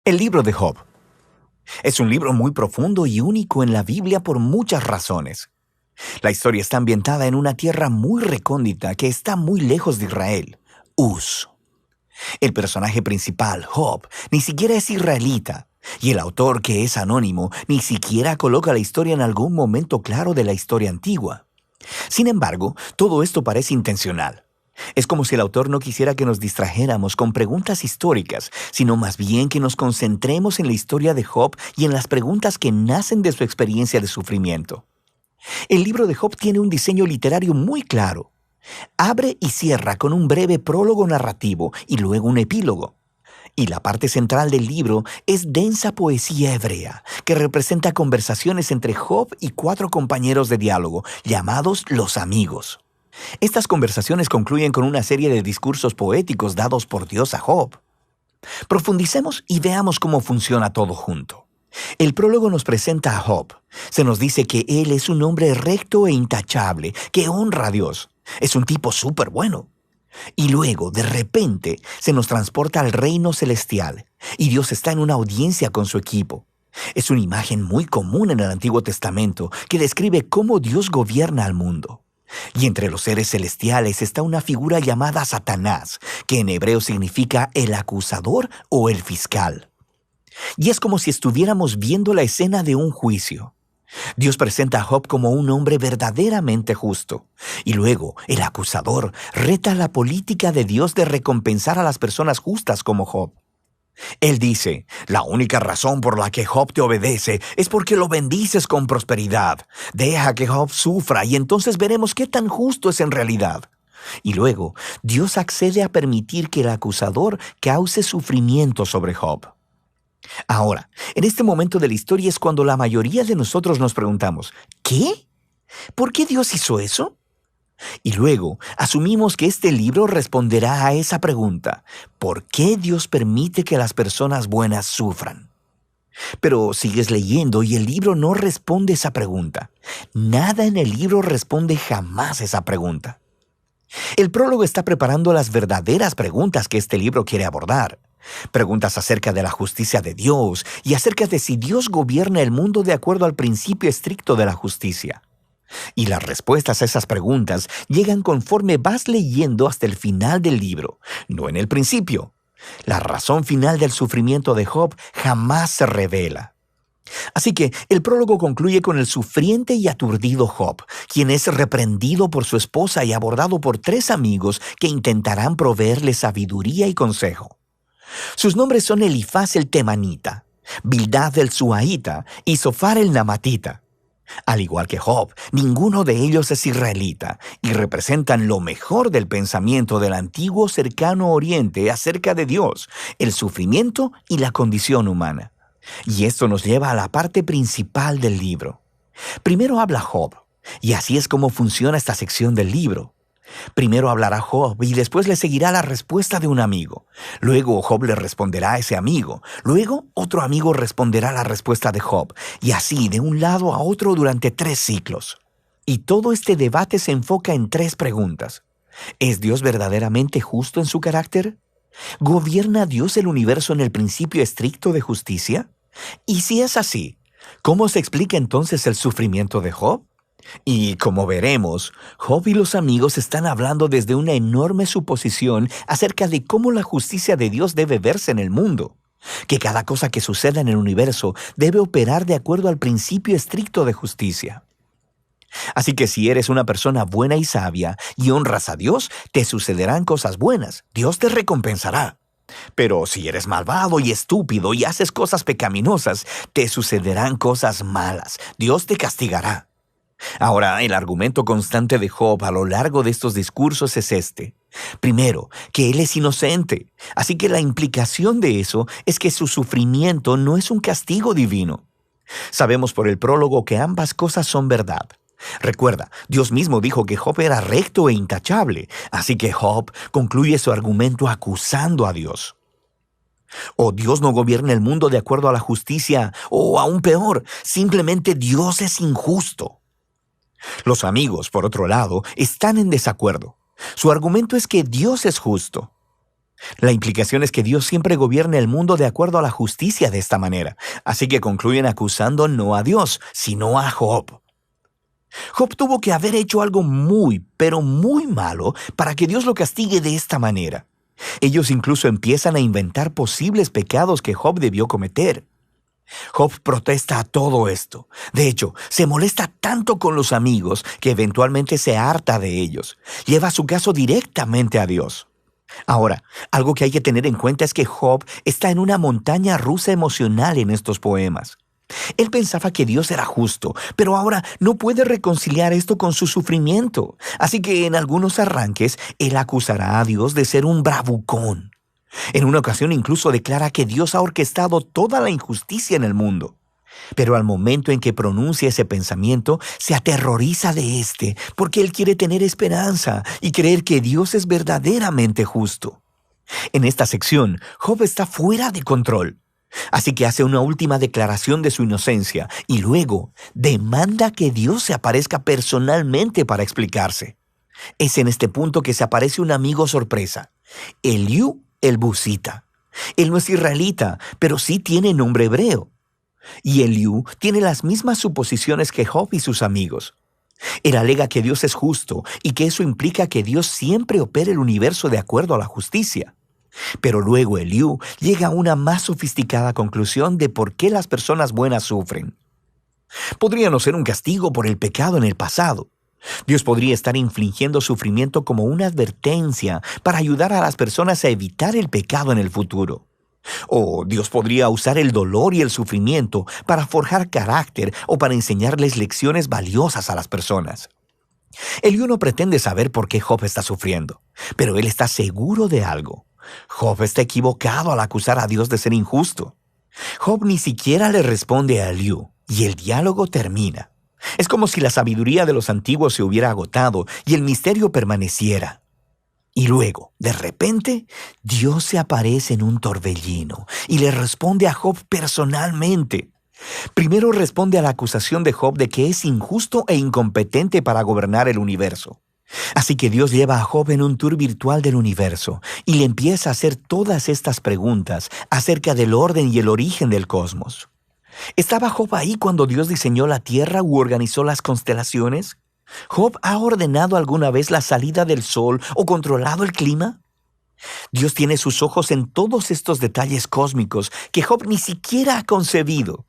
El libro de Job. Es un libro muy profundo y único en la Biblia por muchas razones. La historia está ambientada en una tierra muy recóndita que está muy lejos de Israel, Uz. El personaje principal, Job, ni siquiera es israelita, y el autor, que es anónimo, ni siquiera coloca la historia en algún momento claro de la historia antigua. Sin embargo, todo esto parece intencional. Es como si el autor no quisiera que nos distrajéramos con preguntas históricas, sino más bien que nos concentremos en la historia de Job y en las preguntas que nacen de su experiencia de sufrimiento. El libro de Job tiene un diseño literario muy claro. Abre y cierra con un breve prólogo narrativo y luego un epílogo. Y la parte central del libro es densa poesía hebrea, que representa conversaciones entre Job y 4 compañeros de diálogo, llamados los amigos. Estas conversaciones concluyen con una serie de discursos poéticos dados por Dios a Job. Profundicemos y veamos cómo funciona todo junto. El prólogo nos presenta a Job. Se nos dice que él es un hombre recto e intachable, que honra a Dios. Es un tipo súper bueno. Y luego, de repente, se nos transporta al reino celestial, y Dios está en una audiencia con su equipo. Es una imagen muy común en el Antiguo Testamento que describe cómo Dios gobierna al mundo. Y entre los seres celestiales está una figura llamada Satanás, que en hebreo significa el acusador o el fiscal. Y es como si estuviéramos viendo la escena de un juicio. Dios presenta a Job como un hombre verdaderamente justo. Y luego, el acusador reta la política de Dios de recompensar a las personas justas como Job. Él dice, la única razón por la que Job te obedece es porque lo bendices con prosperidad. Deja que Job sufra y entonces veremos qué tan justo es en realidad. Y luego, Dios accede a permitir que el acusador cause sufrimiento sobre Job. Ahora, en este momento de la historia es cuando la mayoría de nosotros nos preguntamos, ¿qué? ¿Por qué Dios hizo eso? Y luego, asumimos que este libro responderá a esa pregunta, ¿por qué Dios permite que las personas buenas sufran? Pero sigues leyendo y el libro no responde esa pregunta. Nada en el libro responde jamás esa pregunta. El prólogo está preparando las verdaderas preguntas que este libro quiere abordar. Preguntas acerca de la justicia de Dios y acerca de si Dios gobierna el mundo de acuerdo al principio estricto de la justicia. Y las respuestas a esas preguntas llegan conforme vas leyendo hasta el final del libro, no en el principio. La razón final del sufrimiento de Job jamás se revela. Así que el prólogo concluye con el sufriente y aturdido Job, quien es reprendido por su esposa y abordado por 3 amigos que intentarán proveerle sabiduría y consejo. Sus nombres son Elifaz el Temanita, Bildad el Suaita y Zofar el Namatita. Al igual que Job, ninguno de ellos es israelita y representan lo mejor del pensamiento del antiguo cercano oriente acerca de Dios, el sufrimiento y la condición humana. Y esto nos lleva a la parte principal del libro. Primero habla Job, y así es como funciona esta sección del libro. Primero hablará Job y después le seguirá la respuesta de un amigo. Luego Job le responderá a ese amigo. Luego otro amigo responderá la respuesta de Job. Y así de un lado a otro durante 3 ciclos. Y todo este debate se enfoca en 3 preguntas. ¿Es Dios verdaderamente justo en su carácter? ¿Gobierna Dios el universo en el principio estricto de justicia? Y si es así, ¿cómo se explica entonces el sufrimiento de Job? Y como veremos, Job y los amigos están hablando desde una enorme suposición acerca de cómo la justicia de Dios debe verse en el mundo, que cada cosa que suceda en el universo debe operar de acuerdo al principio estricto de justicia. Así que si eres una persona buena y sabia y honras a Dios, te sucederán cosas buenas, Dios te recompensará. Pero si eres malvado y estúpido y haces cosas pecaminosas, te sucederán cosas malas, Dios te castigará. Ahora, el argumento constante de Job a lo largo de estos discursos es este. Primero, que él es inocente, así que la implicación de eso es que su sufrimiento no es un castigo divino. Sabemos por el prólogo que ambas cosas son verdad. Recuerda, Dios mismo dijo que Job era recto e intachable, así que Job concluye su argumento acusando a Dios. O Dios no gobierna el mundo de acuerdo a la justicia, o aún peor, simplemente Dios es injusto. Los amigos, por otro lado, están en desacuerdo. Su argumento es que Dios es justo. La implicación es que Dios siempre gobierna el mundo de acuerdo a la justicia de esta manera, así que concluyen acusando no a Dios, sino a Job. Job tuvo que haber hecho algo muy, pero muy malo para que Dios lo castigue de esta manera. Ellos incluso empiezan a inventar posibles pecados que Job debió cometer. Job protesta a todo esto. De hecho, se molesta tanto con los amigos que eventualmente se harta de ellos. Lleva su caso directamente a Dios. Ahora, algo que hay que tener en cuenta es que Job está en una montaña rusa emocional en estos poemas. Él pensaba que Dios era justo, pero ahora no puede reconciliar esto con su sufrimiento. Así que en algunos arranques, él acusará a Dios de ser un bravucón. En una ocasión incluso declara que Dios ha orquestado toda la injusticia en el mundo. Pero al momento en que pronuncia ese pensamiento, se aterroriza de éste, porque él quiere tener esperanza y creer que Dios es verdaderamente justo. En esta sección, Job está fuera de control. Así que hace una última declaración de su inocencia y luego demanda que Dios se aparezca personalmente para explicarse. Es en este punto que se aparece un amigo sorpresa, Eliú el Busita. Él no es israelita, pero sí tiene nombre hebreo. Y Eliú tiene las mismas suposiciones que Job y sus amigos. Él alega que Dios es justo y que eso implica que Dios siempre opera el universo de acuerdo a la justicia. Pero luego Eliú llega a una más sofisticada conclusión de por qué las personas buenas sufren. Podría no ser un castigo por el pecado en el pasado. Dios podría estar infligiendo sufrimiento como una advertencia para ayudar a las personas a evitar el pecado en el futuro. O Dios podría usar el dolor y el sufrimiento para forjar carácter o para enseñarles lecciones valiosas a las personas. Eliú no pretende saber por qué Job está sufriendo, pero él está seguro de algo. Job está equivocado al acusar a Dios de ser injusto. Job ni siquiera le responde a Eliú, y el diálogo termina. Es como si la sabiduría de los antiguos se hubiera agotado y el misterio permaneciera. Y luego, de repente, Dios se aparece en un torbellino y le responde a Job personalmente. Primero responde a la acusación de Job de que es injusto e incompetente para gobernar el universo. Así que Dios lleva a Job en un tour virtual del universo y le empieza a hacer todas estas preguntas acerca del orden y el origen del cosmos. ¿Estaba Job ahí cuando Dios diseñó la tierra u organizó las constelaciones? ¿Job ha ordenado alguna vez la salida del sol o controlado el clima? Dios tiene sus ojos en todos estos detalles cósmicos que Job ni siquiera ha concebido.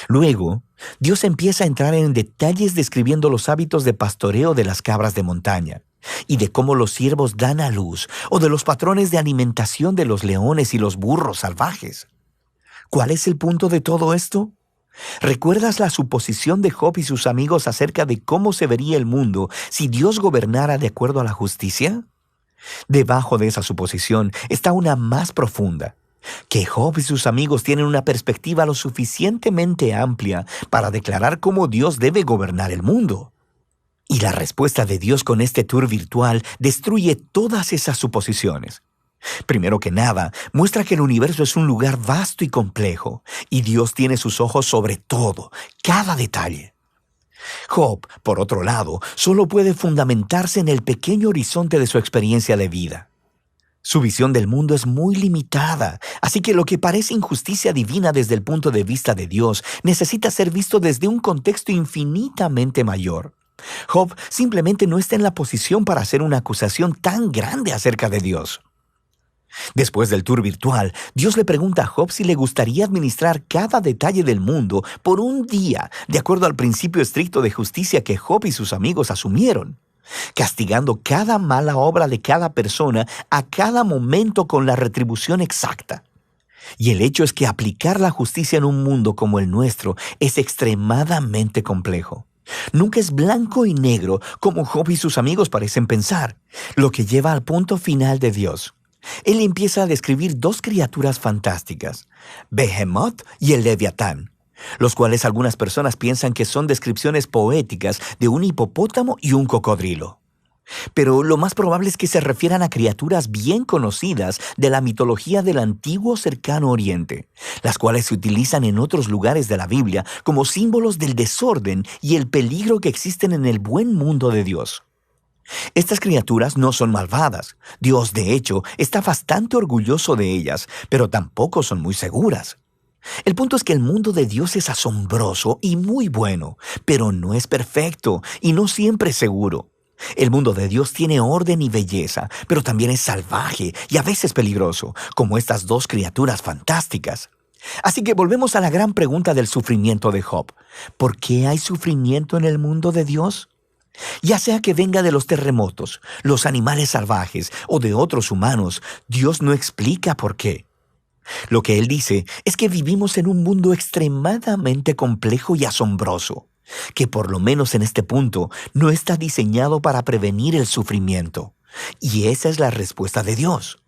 Luego, Dios empieza a entrar en detalles describiendo los hábitos de pastoreo de las cabras de montaña y de cómo los ciervos dan a luz o de los patrones de alimentación de los leones y los burros salvajes. ¿Cuál es el punto de todo esto? ¿Recuerdas la suposición de Job y sus amigos acerca de cómo se vería el mundo si Dios gobernara de acuerdo a la justicia? Debajo de esa suposición está una más profunda, que Job y sus amigos tienen una perspectiva lo suficientemente amplia para declarar cómo Dios debe gobernar el mundo. Y la respuesta de Dios con este tour virtual destruye todas esas suposiciones. Primero que nada, muestra que el universo es un lugar vasto y complejo, y Dios tiene sus ojos sobre todo, cada detalle. Job, por otro lado, solo puede fundamentarse en el pequeño horizonte de su experiencia de vida. Su visión del mundo es muy limitada, así que lo que parece injusticia divina desde el punto de vista de Dios necesita ser visto desde un contexto infinitamente mayor. Job simplemente no está en la posición para hacer una acusación tan grande acerca de Dios. Después del tour virtual, Dios le pregunta a Job si le gustaría administrar cada detalle del mundo por un día, de acuerdo al principio estricto de justicia que Job y sus amigos asumieron, castigando cada mala obra de cada persona a cada momento con la retribución exacta. Y el hecho es que aplicar la justicia en un mundo como el nuestro es extremadamente complejo. Nunca es blanco y negro como Job y sus amigos parecen pensar, lo que lleva al punto final de Dios. Él empieza a describir dos criaturas fantásticas, Behemoth y el Leviatán, los cuales algunas personas piensan que son descripciones poéticas de un hipopótamo y un cocodrilo. Pero lo más probable es que se refieran a criaturas bien conocidas de la mitología del antiguo cercano oriente, las cuales se utilizan en otros lugares de la Biblia como símbolos del desorden y el peligro que existen en el buen mundo de Dios. Estas criaturas no son malvadas. Dios, de hecho, está bastante orgulloso de ellas, pero tampoco son muy seguras. El punto es que el mundo de Dios es asombroso y muy bueno, pero no es perfecto y no siempre seguro. El mundo de Dios tiene orden y belleza, pero también es salvaje y a veces peligroso, como estas dos criaturas fantásticas. Así que volvemos a la gran pregunta del sufrimiento de Job. ¿Por qué hay sufrimiento en el mundo de Dios? Ya sea que venga de los terremotos, los animales salvajes o de otros humanos, Dios no explica por qué. Lo que Él dice es que vivimos en un mundo extremadamente complejo y asombroso, que por lo menos en este punto no está diseñado para prevenir el sufrimiento. Y esa es la respuesta de Dios.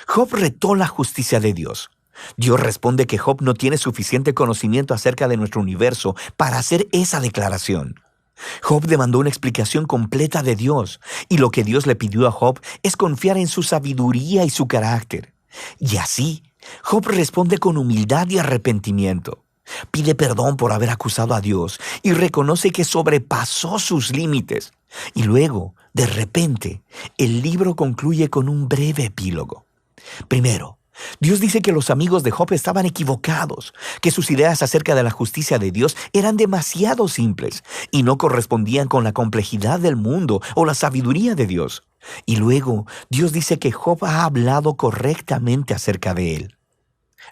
Job retó la justicia de Dios. Dios responde que Job no tiene suficiente conocimiento acerca de nuestro universo para hacer esa declaración. Job demandó una explicación completa de Dios, y lo que Dios le pidió a Job es confiar en su sabiduría y su carácter. Y así, Job responde con humildad y arrepentimiento. Pide perdón por haber acusado a Dios y reconoce que sobrepasó sus límites. Y luego, de repente, el libro concluye con un breve epílogo. Primero, Dios dice que los amigos de Job estaban equivocados, que sus ideas acerca de la justicia de Dios eran demasiado simples y no correspondían con la complejidad del mundo o la sabiduría de Dios. Y luego, Dios dice que Job ha hablado correctamente acerca de él.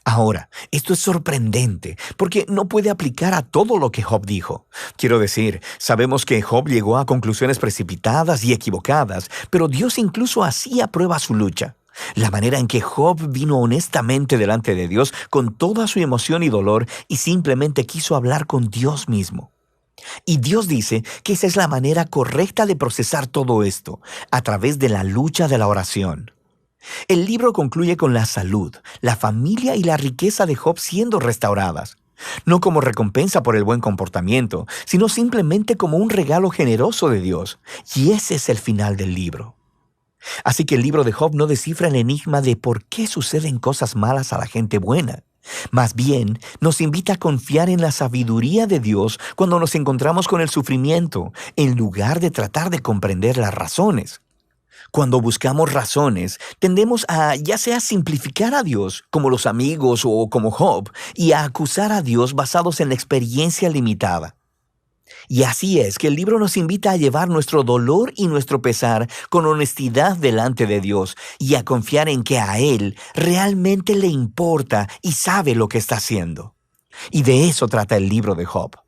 Ahora, esto es sorprendente, porque no puede aplicar a todo lo que Job dijo. Quiero decir, sabemos que Job llegó a conclusiones precipitadas y equivocadas, pero Dios incluso así aprueba su lucha. La manera en que Job vino honestamente delante de Dios con toda su emoción y dolor y simplemente quiso hablar con Dios mismo. Y Dios dice que esa es la manera correcta de procesar todo esto, a través de la lucha de la oración. El libro concluye con la salud, la familia y la riqueza de Job siendo restauradas. No como recompensa por el buen comportamiento, sino simplemente como un regalo generoso de Dios. Y ese es el final del libro. Así que el libro de Job no descifra el enigma de por qué suceden cosas malas a la gente buena. Más bien, nos invita a confiar en la sabiduría de Dios cuando nos encontramos con el sufrimiento, en lugar de tratar de comprender las razones. Cuando buscamos razones, tendemos a ya sea simplificar a Dios, como los amigos o como Job, y a acusar a Dios basados en la experiencia limitada. Y así es que el libro nos invita a llevar nuestro dolor y nuestro pesar con honestidad delante de Dios y a confiar en que a Él realmente le importa y sabe lo que está haciendo. Y de eso trata el libro de Job.